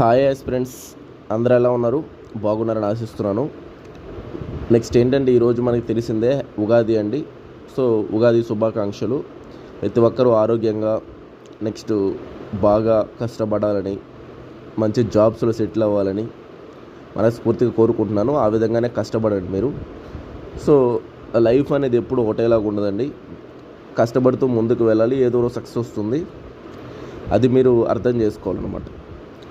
Hi friends, అందరూ ఎలా ఉన్నారు? బాగున్నారని ఆశిస్తున్నాను. నెక్స్ట్ ఏంటంటే ఈరోజు మనకి తెలిసిందే ఉగాది అండి. సో ఉగాది శుభాకాంక్షలు. ప్రతి ఒక్కరూ ఆరోగ్యంగా నెక్స్ట్ బాగా కష్టపడాలని, మంచి జాబ్స్లో సెటిల్ అవ్వాలని మనస్ఫూర్తిగా కోరుకుంటున్నాను. ఆ విధంగానే కష్టపడండి మీరు. సో లైఫ్ అనేది ఎప్పుడు ఒకటేలాగా ఉండదండి. కష్టపడుతూ ముందుకు వెళ్ళాలి, ఏదో సక్సెస్ వస్తుంది. అది మీరు అర్థం చేసుకోవాలన్నమాట.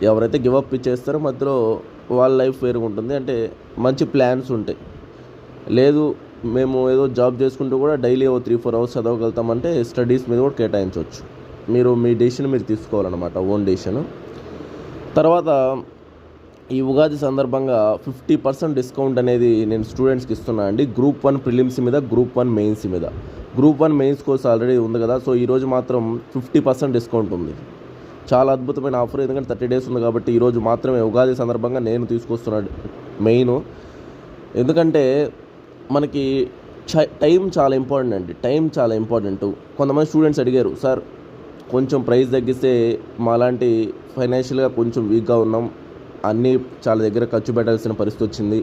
ఎవరైతే గివప్ ఇచ్చేస్తారో మధ్యలో వాళ్ళ లైఫ్ వేరుగా ఉంటుంది. అంటే మంచి ప్లాన్స్ ఉంటాయి. లేదు మేము ఏదో జాబ్ చేసుకుంటూ కూడా డైలీ 3-4 అవర్స్ చదవగలుగుతామంటే స్టడీస్ మీద కూడా కేటాయించవచ్చు. మీరు మీ డెసిషన్ మీరు తీసుకోవాలన్నమాట, ఓన్ డెసిషన్. తర్వాత ఈ ఉగాది సందర్భంగా 50% డిస్కౌంట్ అనేది నేను స్టూడెంట్స్కి ఇస్తున్నా అండి. గ్రూప్ 1 ప్రిలిమ్స్ మీద, గ్రూప్ 1 మెయిన్స్ మీద. గ్రూప్ 1 మెయిన్స్ కోర్స్ ఆల్రెడీ ఉంది కదా, సో ఈరోజు మాత్రం 50% డిస్కౌంట్ ఉంది. చాలా అద్భుతమైన ఆఫర్. ఎందుకంటే 30 డేస్ ఉంది కాబట్టి ఈరోజు మాత్రమే ఉగాది సందర్భంగా నేను తీసుకొస్తున్నాడు మెయిన్. ఎందుకంటే మనకి టైం చాలా ఇంపార్టెంట్ అండి. టైం చాలా ఇంపార్టెంట్. కొంతమంది స్టూడెంట్స్ అడిగారు, సార్ కొంచెం ప్రైస్ తగ్గిస్తే మాలాంటి ఫైనాన్షియల్గా కొంచెం వీక్గా ఉన్నాం, అన్నీ చాలా దగ్గర ఖర్చు పెట్టాల్సిన పరిస్థితి వచ్చింది,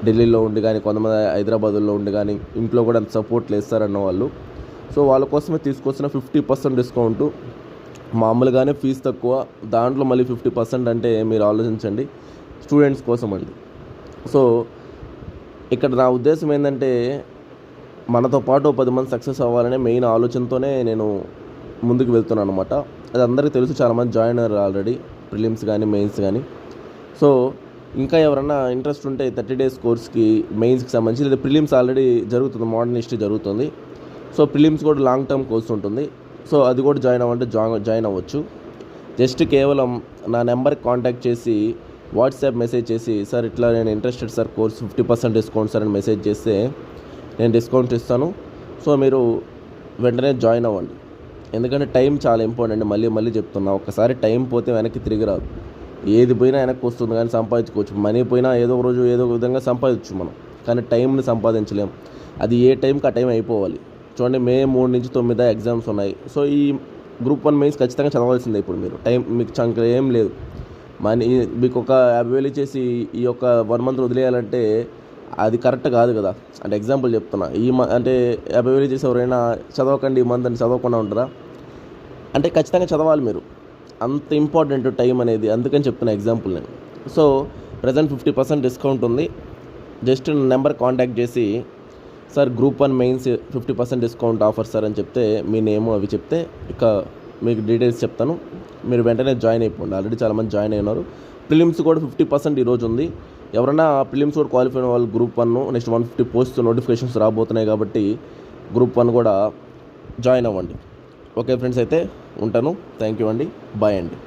ఢిల్లీలో ఉండి కానీ కొంతమంది హైదరాబాద్లో ఉండి కానీ ఇంట్లో కూడా అంత సపోర్ట్ లేదు సార్ అన్న వాళ్ళు. సో వాళ్ళ కోసమే తీసుకొచ్చిన 50% డిస్కౌంటు. మామూలుగానే ఫీజు తక్కువ, దాంట్లో మళ్ళీ 50% అంటే మీరు ఆలోచించండి. స్టూడెంట్స్ కోసం అండి. సో ఇక్కడ నా ఉద్దేశం ఏంటంటే మనతో పాటు 10 మంది సక్సెస్ అవ్వాలనే మెయిన్ ఆలోచనతోనే నేను ముందుకు వెళ్తున్నాను అనమాట. అది అందరికీ తెలుసు, చాలామంది జాయిన్ అయ్యారు ఆల్రెడీ, ప్రిలిమ్స్ కానీ మెయిన్స్ కానీ. సో ఇంకా ఎవరన్నా ఇంట్రెస్ట్ ఉంటే 30 డేస్ కోర్స్కి, మెయిన్స్కి సంబంధించి, లేదా ప్రిలిమ్స్ ఆల్రెడీ జరుగుతుంది, మోడర్న్ హిస్టరీ జరుగుతుంది. సో ప్రిలిమ్స్ కూడా లాంగ్ టర్మ్ కోర్స్ ఉంటుంది. సో అది కూడా జాయిన్ అవ్వంటే జాయిన్ అవ్వచ్చు. జస్ట్ కేవలం నా నెంబర్కి కాంటాక్ట్ చేసి వాట్సాప్ మెసేజ్ చేసి, సార్ ఇట్లా నేను interested sir, course 50% discount sir అని మెసేజ్ చేస్తే నేను డిస్కౌంట్ ఇస్తాను. సో మీరు వెంటనే జాయిన్ అవ్వండి. ఎందుకంటే టైం చాలా ఇంపార్టెంట్. మళ్ళీ చెప్తున్నా, ఒక్కసారి టైం పోతే వెనక్కి తిరిగి రాదు. ఏది పోయినా వెనక్కి వస్తుంది కానీ సంపాదించుకోవచ్చు. మనీ పోయినా ఏదో ఒక రోజు ఏదో ఒక విధంగా సంపాదించు మనం, కానీ టైంని సంపాదించలేం. అది ఏ టైంకి ఆ టైం అయిపోవాలి. చూడండి, మే 3 నుంచి 9 ఎగ్జామ్స్ ఉన్నాయి. సో ఈ గ్రూప్ 1 మెయిన్స్ ఖచ్చితంగా చదవాల్సిందే. ఇప్పుడు మీరు టైం మీకు చంక ఏం లేదు. మనీ మీకు ఒక 50,000 ఇచ్చేసి ఈ యొక్క 1 మంత్ వదిలేయాలంటే అది కరెక్ట్ కాదు కదా. అంటే ఎగ్జాంపుల్ చెప్తున్నా, అంటే 50,000 ఇచ్చేసి ఎవరైనా చదవకండి ఈ మంత్ అని చదవకుండా ఉంటారా? అంటే ఖచ్చితంగా చదవాలి మీరు. అంత ఇంపార్టెంట్ టైం అనేది. అందుకని చెప్తున్నా ఎగ్జాంపుల్ నేను. సో ప్రజెంట్ 50% డిస్కౌంట్ ఉంది. జస్ట్ నెంబర్ కాంటాక్ట్ చేసి, sir group 1 mains 50% discount offer sir అని చెప్తే, మీ నేమ్ అవి చెప్తే ఇక మీకు డీటెయిల్స్ చెప్తాను. మీరు వెంటనే జాయిన్ అయిపోండి. ఆల్రెడీ చాలామంది జాయిన్ అయినారు. ప్రిలిమ్స్ కూడా 50% ఈరోజు ఉంది. ఎవరైనా ప్రిలిమ్స్ కూడా క్వాలిఫై అయిన వాళ్ళు గ్రూప్ 1 నెక్స్ట్ 150 పోస్ట్ నోటిఫికేషన్స్ రాబోతున్నాయి కాబట్టి గ్రూప్ 1 కూడా జాయిన్ అవ్వండి. ఓకే ఫ్రెండ్స్, అయితే ఉంటాను. థ్యాంక్ యూ అండి. బాయ్ అండి.